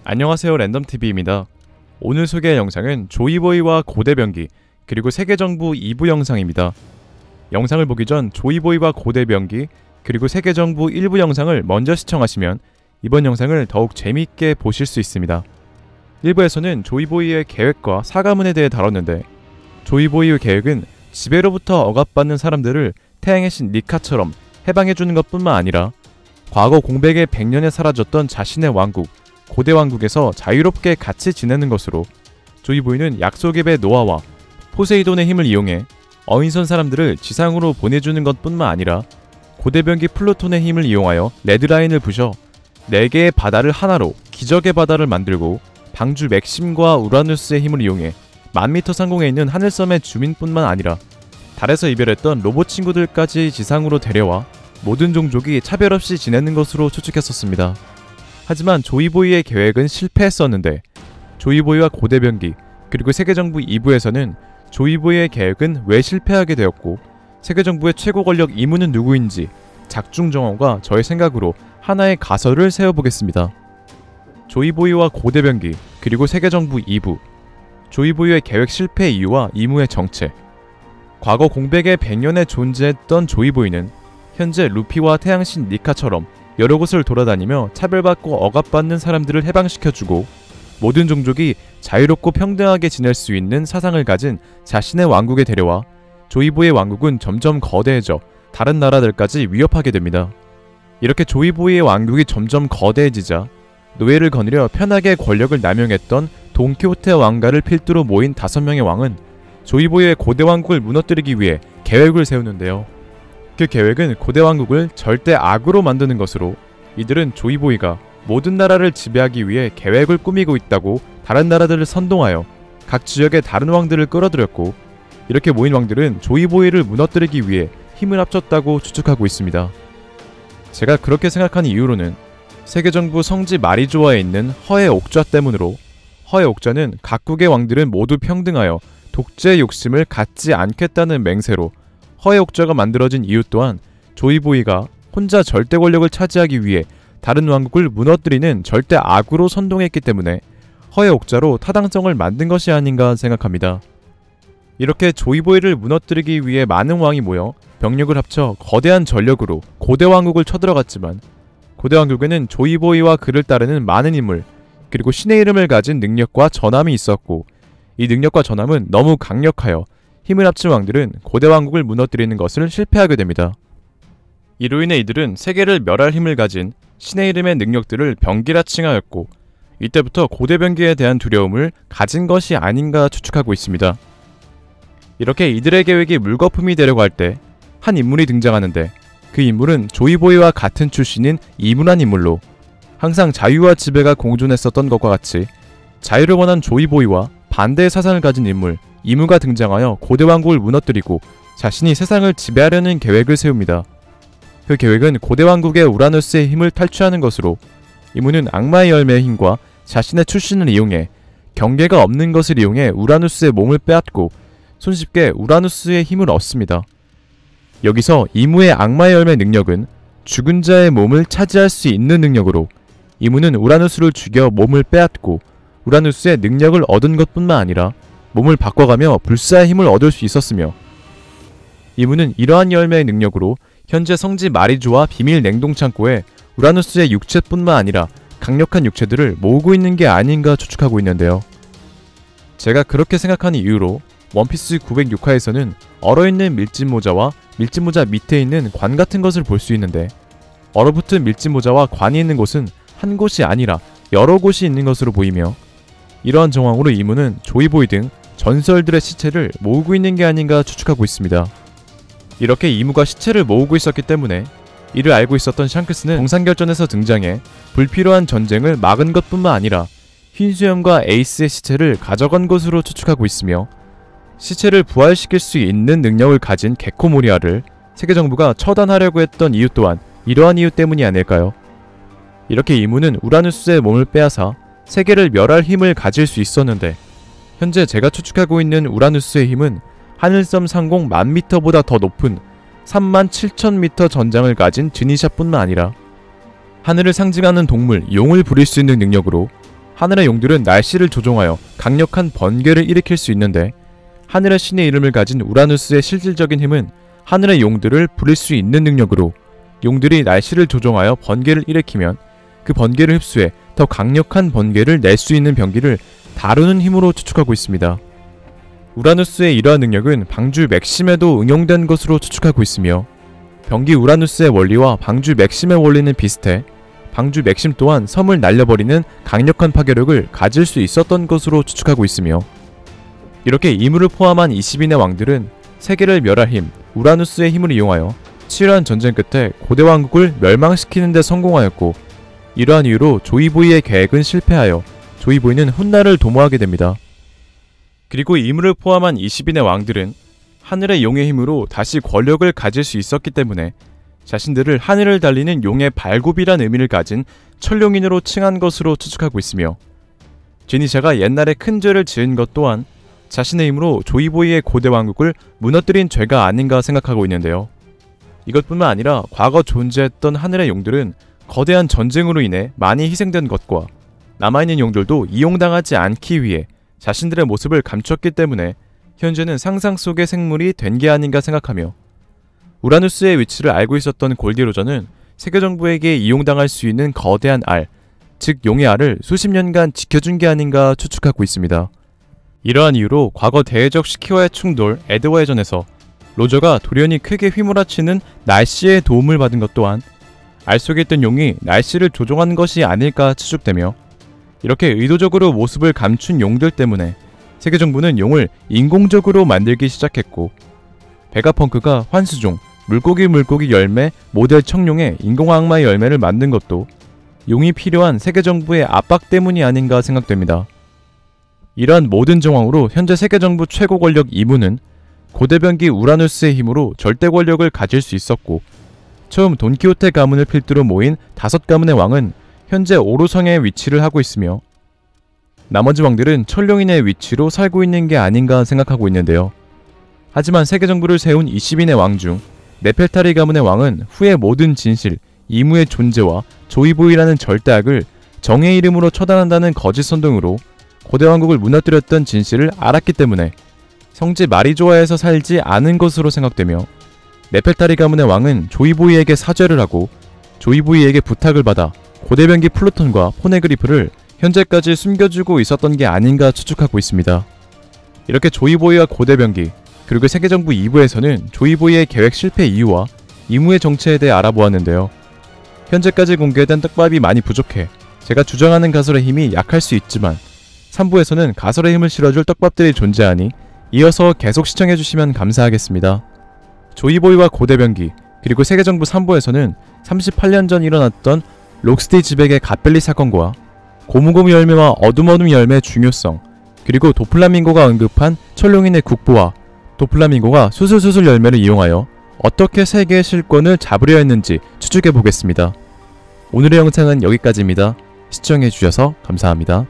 안녕하세요, 랜덤TV입니다. 오늘 소개할 영상은 조이보이와 고대병기 그리고 세계정부 2부 영상입니다. 영상을 보기 전 조이보이와 고대병기 그리고 세계정부 1부 영상을 먼저 시청하시면 이번 영상을 더욱 재미있게 보실 수 있습니다. 1부에서는 조이보이의 계획과 사과문에 대해 다뤘는데, 조이보이의 계획은 지배로부터 억압받는 사람들을 태양의 신 니카처럼 해방해주는 것뿐만 아니라 과거 공백의 100년에 사라졌던 자신의 왕국 고대왕국에서 자유롭게 같이 지내는 것으로, 조이보이는 약속의 배 노아와 포세이돈의 힘을 이용해 어인선 사람들을 지상으로 보내주는 것뿐만 아니라 고대병기 플루톤의 힘을 이용하여 레드라인을 부셔 4개의 바다를 하나로 기적의 바다를 만들고, 방주 맥심과 우라누스의 힘을 이용해 10,000m 상공에 있는 하늘섬의 주민뿐만 아니라 달에서 이별했던 로봇 친구들까지 지상으로 데려와 모든 종족이 차별 없이 지내는 것으로 추측했었습니다. 하지만 조이보이의 계획은 실패했었는데, 조이보이와 고대병기 그리고 세계정부 2부에서는 조이보이의 계획은 왜 실패하게 되었고, 세계정부의 최고 권력 이무는 누구인지 작중정원과 저의 생각으로 하나의 가설을 세워보겠습니다. 조이보이와 고대병기 그리고 세계정부 2부, 조이보이의 계획 실패 이유와 이무의 정체. 과거 공백의 100년에 존재했던 조이보이는 현재 루피와 태양신 니카처럼 여러 곳을 돌아다니며 차별받고 억압받는 사람들을 해방시켜주고, 모든 종족이 자유롭고 평등하게 지낼 수 있는 사상을 가진 자신의 왕국에 데려와 조이보이의 왕국은 점점 거대해져 다른 나라들까지 위협하게 됩니다. 이렇게 조이보이의 왕국이 점점 거대해지자 노예를 거느려 편하게 권력을 남용했던 돈키호테 왕가를 필두로 모인 5명의 왕은 조이보이의 고대왕국을 무너뜨리기 위해 계획을 세우는데요. 그 계획은 고대왕국을 절대 악으로 만드는 것으로, 이들은 조이보이가 모든 나라를 지배하기 위해 계획을 꾸미고 있다고 다른 나라들을 선동하여 각 지역의 다른 왕들을 끌어들였고, 이렇게 모인 왕들은 조이보이를 무너뜨리기 위해 힘을 합쳤다고 추측하고 있습니다. 제가 그렇게 생각한 이유로는 세계정부 성지 마리조아에 있는 허의 옥좌 때문으로, 허의 옥좌는 각국의 왕들은 모두 평등하여 독재의 욕심을 갖지 않겠다는 맹세로 허의 옥좌가 만들어진 이유 또한 조이보이가 혼자 절대 권력을 차지하기 위해 다른 왕국을 무너뜨리는 절대 악으로 선동했기 때문에 허의 옥좌로 타당성을 만든 것이 아닌가 생각합니다. 이렇게 조이보이를 무너뜨리기 위해 많은 왕이 모여 병력을 합쳐 거대한 전력으로 고대왕국을 쳐들어갔지만, 고대왕국에는 조이보이와 그를 따르는 많은 인물 그리고 신의 이름을 가진 능력과 전함이 있었고, 이 능력과 전함은 너무 강력하여 힘을 합친 왕들은 고대왕국을 무너뜨리는 것을 실패하게 됩니다. 이로 인해 이들은 세계를 멸할 힘을 가진 신의 이름의 능력들을 병기라 칭하였고, 이때부터 고대병기에 대한 두려움을 가진 것이 아닌가 추측하고 있습니다. 이렇게 이들의 계획이 물거품이 되려고 할 때 한 인물이 등장하는데, 그 인물은 조이보이와 같은 출신인 이무란 인물로, 항상 자유와 지배가 공존했었던 것과 같이 자유를 원한 조이보이와 반대의 사상을 가진 인물 이무가 등장하여 고대왕국을 무너뜨리고 자신이 세상을 지배하려는 계획을 세웁니다. 그 계획은 고대왕국의 우라누스의 힘을 탈취하는 것으로, 이무는 악마의 열매의 힘과 자신의 출신을 이용해 경계가 없는 것을 이용해 우라누스의 몸을 빼앗고 손쉽게 우라누스의 힘을 얻습니다. 여기서 이무의 악마의 열매 능력은 죽은 자의 몸을 차지할 수 있는 능력으로, 이무는 우라누스를 죽여 몸을 빼앗고 우라누스의 능력을 얻은 것뿐만 아니라 몸을 바꿔가며 불사의 힘을 얻을 수 있었으며, 이무는 이러한 열매의 능력으로 현재 성지 마리조아 비밀 냉동창고에 우라누스의 육체뿐만 아니라 강력한 육체들을 모으고 있는 게 아닌가 추측하고 있는데요. 제가 그렇게 생각하는 이유로 원피스 906화에서는 얼어있는 밀짚모자와 밀짚모자 밑에 있는 관 같은 것을 볼 수 있는데, 얼어붙은 밀짚모자와 관이 있는 곳은 한 곳이 아니라 여러 곳이 있는 것으로 보이며, 이러한 정황으로 이무는 조이보이 등 전설들의 시체를 모으고 있는 게 아닌가 추측하고 있습니다. 이렇게 이무가 시체를 모으고 있었기 때문에 이를 알고 있었던 샹크스는 정상결전에서 등장해 불필요한 전쟁을 막은 것뿐만 아니라 흰수염과 에이스의 시체를 가져간 것으로 추측하고 있으며, 시체를 부활시킬 수 있는 능력을 가진 게코모리아를 세계정부가 처단하려고 했던 이유 또한 이러한 이유 때문이 아닐까요? 이렇게 이무는 우라누스의 몸을 빼앗아 세계를 멸할 힘을 가질 수 있었는데, 현재 제가 추측하고 있는 우라누스의 힘은 하늘섬 상공 10,000m보다 더 높은 37,000m 전장을 가진 드니샤뿐만 아니라 하늘을 상징하는 동물 용을 부릴 수 있는 능력으로, 하늘의 용들은 날씨를 조종하여 강력한 번개를 일으킬 수 있는데, 하늘의 신의 이름을 가진 우라누스의 실질적인 힘은 하늘의 용들을 부릴 수 있는 능력으로, 용들이 날씨를 조종하여 번개를 일으키면 그 번개를 흡수해 더 강력한 번개를 낼 수 있는 병기를 다루는 힘으로 추측하고 있습니다. 우라누스의 이러한 능력은 방주 맥심에도 응용된 것으로 추측하고 있으며, 병기 우라누스의 원리와 방주 맥심의 원리는 비슷해 방주 맥심 또한 섬을 날려버리는 강력한 파괴력을 가질 수 있었던 것으로 추측하고 있으며, 이렇게 이물을 포함한 20인의 왕들은 세계를 멸할 힘, 우라누스의 힘을 이용하여 치열한 전쟁 끝에 고대 왕국을 멸망시키는 데 성공하였고, 이러한 이유로 조이보이의 계획은 실패하여 조이보이는 훗날을 도모하게 됩니다. 그리고 이물을 포함한 20인의 왕들은 하늘의 용의 힘으로 다시 권력을 가질 수 있었기 때문에 자신들을 하늘을 달리는 용의 발굽이란 의미를 가진 천룡인으로 칭한 것으로 추측하고 있으며, 제니샤가 옛날에 큰 죄를 지은 것 또한 자신의 힘으로 조이보이의 고대 왕국을 무너뜨린 죄가 아닌가 생각하고 있는데요. 이것뿐만 아니라 과거 존재했던 하늘의 용들은 거대한 전쟁으로 인해 많이 희생된 것과, 남아있는 용들도 이용당하지 않기 위해 자신들의 모습을 감췄기 때문에 현재는 상상 속의 생물이 된 게 아닌가 생각하며, 우라누스의 위치를 알고 있었던 골디로저는 세계정부에게 이용당할 수 있는 거대한 알, 즉 용의 알을 수십 년간 지켜준 게 아닌가 추측하고 있습니다. 이러한 이유로 과거 대외적 시키와의 충돌 에드와의 전에서 로저가 돌연히 크게 휘몰아치는 날씨의 도움을 받은 것 또한 알 속에 있던 용이 날씨를 조종한 것이 아닐까 추측되며, 이렇게 의도적으로 모습을 감춘 용들 때문에 세계정부는 용을 인공적으로 만들기 시작했고, 베가펑크가 환수종, 물고기 열매 모델 청룡의 인공악마의 열매를 만든 것도 용이 필요한 세계정부의 압박 때문이 아닌가 생각됩니다. 이러한 모든 정황으로 현재 세계정부 최고 권력 이무는 고대병기 우라누스의 힘으로 절대 권력을 가질 수 있었고, 처음 돈키호테 가문을 필두로 모인 5가문의 왕은 현재 오로성의 위치를 하고 있으며, 나머지 왕들은 천룡인의 위치로 살고 있는 게 아닌가 생각하고 있는데요. 하지만 세계정부를 세운 20인의 왕 중 네펠타리 가문의 왕은 후의 모든 진실, 이무의 존재와 조이보이라는 절대악을 정의 이름으로 처단한다는 거짓 선동으로 고대 왕국을 무너뜨렸던 진실을 알았기 때문에 성지 마리조아에서 살지 않은 것으로 생각되며, 네펠타리 가문의 왕은 조이보이에게 사죄를 하고 조이보이에게 부탁을 받아 고대병기 플루톤과 포네그리프를 현재까지 숨겨주고 있었던 게 아닌가 추측하고 있습니다. 이렇게 조이보이와 고대병기, 그리고 세계정부 2부에서는 조이보이의 계획 실패 이유와 이무의 정체에 대해 알아보았는데요. 현재까지 공개된 떡밥이 많이 부족해 제가 주장하는 가설의 힘이 약할 수 있지만, 3부에서는 가설의 힘을 실어줄 떡밥들이 존재하니 이어서 계속 시청해주시면 감사하겠습니다. 조이보이와 고대병기, 그리고 세계정부 3부에서는 38년 전 일어났던 록스티 지백의 갓벨리 사건과 고무고무 열매와 어둠 열매의 중요성, 그리고 도플라밍고가 언급한 천룡인의 국보와 도플라밍고가 수술수술 열매를 이용하여 어떻게 세계의 실권을 잡으려 했는지 추측해보겠습니다. 오늘의 영상은 여기까지입니다. 시청해주셔서 감사합니다.